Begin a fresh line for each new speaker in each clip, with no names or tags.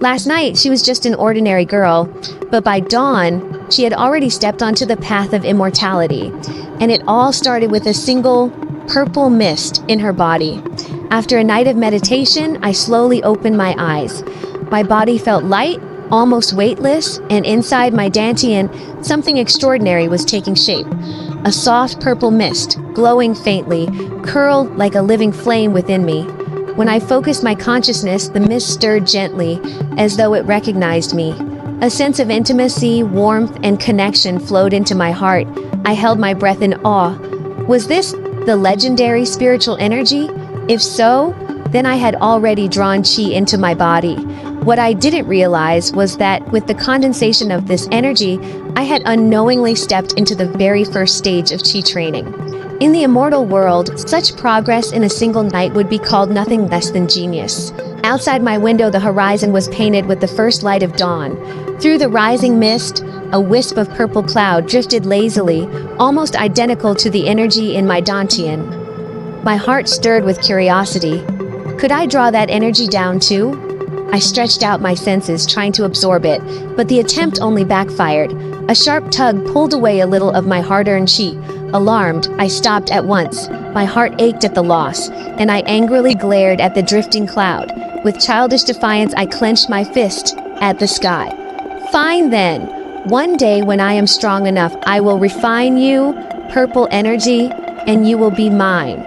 Last night, she was just an ordinary girl, but by dawn, she had already stepped onto the path of immortality, and it all started with a single purple mist in her body. After a night of meditation, I slowly opened my eyes. My body felt light, almost weightless, and inside my dantian, something extraordinary was taking shape. A soft purple mist, glowing faintly, curled like a living flame within me. When I focused my consciousness, the mist stirred gently, as though it recognized me. A sense of intimacy, warmth, and connection flowed into my heart. I held my breath in awe. Was this the legendary spiritual energy? If so, then I had already drawn chi into my body. What I didn't realize was that with the condensation of this energy, I had unknowingly stepped into the very first stage of chi training. In the immortal world, such progress in a single night would be called nothing less than genius. Outside my window, the horizon was painted with the first light of dawn. Through the rising mist, a wisp of purple cloud drifted lazily, almost identical to the energy in my dantian. My heart stirred with curiosity. Could I draw that energy down too? I stretched out my senses, trying to absorb it, but the attempt only backfired. A sharp tug pulled away a little of my hard-earned chi. Alarmed, I stopped at once. My heart ached at the loss, and I angrily glared at the drifting cloud. With childish defiance, I clenched my fist at the sky. Fine then. One day when I am strong enough, I will refine you, purple energy, and you will be mine.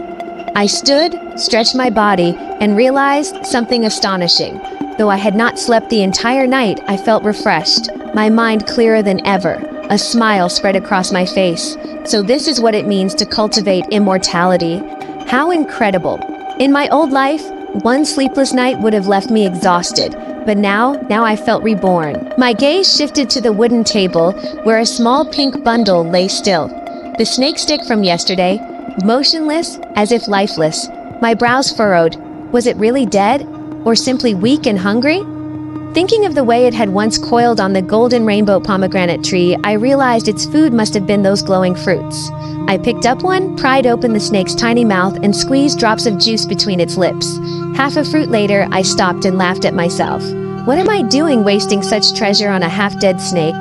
I stood, stretched my body, and realized something astonishing. Though I had not slept the entire night, I felt refreshed, my mind clearer than ever. A smile spread across my face. So this is what it means to cultivate immortality. How incredible. In my old life, one sleepless night would have left me exhausted. But now I felt reborn. My gaze shifted to the wooden table, where a small pink bundle lay still. The snake stick from yesterday, motionless, as if lifeless. My brows furrowed. Was it really dead? Or simply weak and hungry? Thinking of the way it had once coiled on the golden rainbow pomegranate tree, I realized its food must have been those glowing fruits. I picked up one, pried open the snake's tiny mouth, and squeezed drops of juice between its lips. Half a fruit later, I stopped and laughed at myself. What am I doing wasting such treasure on a half-dead snake?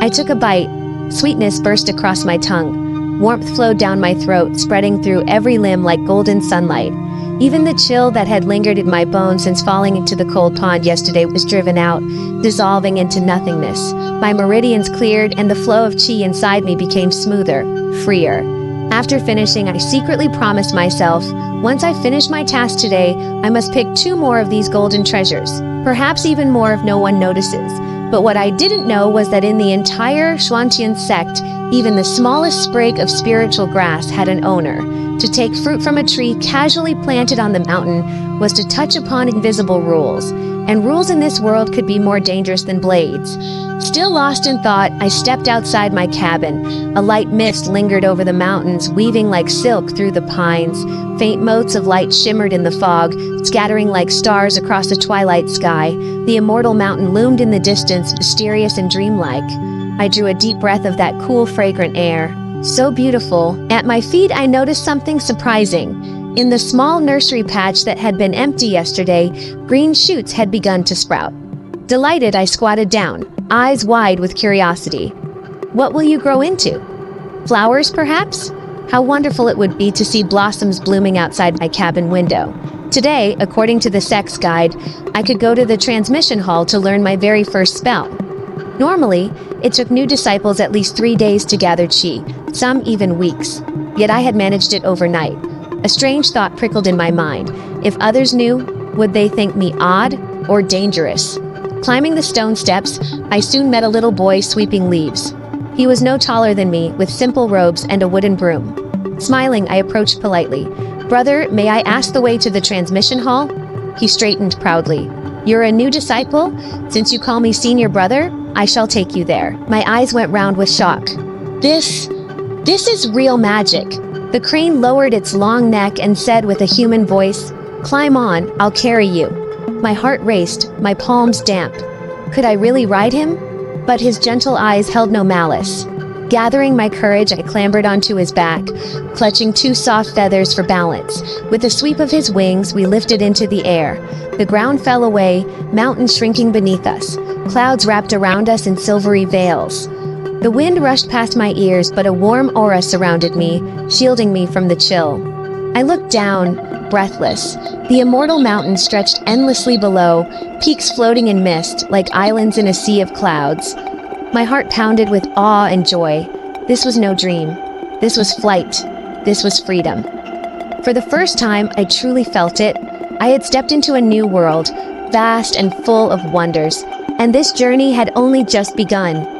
I took a bite. Sweetness burst across my tongue. Warmth flowed down my throat, spreading through every limb like golden sunlight. Even the chill that had lingered in my bones since falling into the cold pond yesterday was driven out, dissolving into nothingness. My meridians cleared, and the flow of chi inside me became smoother, freer. After finishing, I secretly promised myself, once I finish my task today, I must pick 2 more of these golden treasures. Perhaps even more if no one notices. But what I didn't know was that in the entire Xuantian sect, even the smallest sprig of spiritual grass had an owner. To take fruit from a tree casually planted on the mountain was to touch upon invisible rules, and rules in this world could be more dangerous than blades. Still lost in thought, I stepped outside my cabin. A light mist lingered over the mountains, weaving like silk through the pines. Faint motes of light shimmered in the fog, scattering like stars across the twilight sky. The immortal mountain loomed in the distance, mysterious and dreamlike. I drew a deep breath of that cool, fragrant air. So beautiful. At my feet, I noticed something surprising. In the small nursery patch that had been empty yesterday, green shoots had begun to sprout. Delighted, I squatted down, eyes wide with curiosity. What will you grow into? Flowers, perhaps? How wonderful it would be to see blossoms blooming outside my cabin window. Today, according to the sex guide, I could go to the transmission hall to learn my very first spell. Normally, it took new disciples at least 3 days to gather chi, some even weeks. Yet I had managed it overnight. A strange thought prickled in my mind. If others knew, would they think me odd or dangerous? Climbing the stone steps, I soon met a little boy sweeping leaves. He was no taller than me, with simple robes and a wooden broom. Smiling, I approached politely. "Brother, may I ask the way to the transmission hall?" He straightened proudly. "You're a new disciple? Since you call me senior brother, I shall take you there." My eyes went round with shock. This is real magic. The crane lowered its long neck and said with a human voice, "Climb on, I'll carry you." My heart raced, my palms damp. Could I really ride him? But his gentle eyes held no malice. Gathering my courage, I clambered onto his back, clutching two soft feathers for balance. With a sweep of his wings, we lifted into the air. The ground fell away, mountains shrinking beneath us. Clouds wrapped around us in silvery veils. The wind rushed past my ears, but a warm aura surrounded me, shielding me from the chill. I looked down, breathless. The immortal mountains stretched endlessly below, peaks floating in mist, like islands in a sea of clouds. My heart pounded with awe and joy. This was no dream. This was flight. This was freedom. For the first time, I truly felt it. I had stepped into a new world, vast and full of wonders, and this journey had only just begun.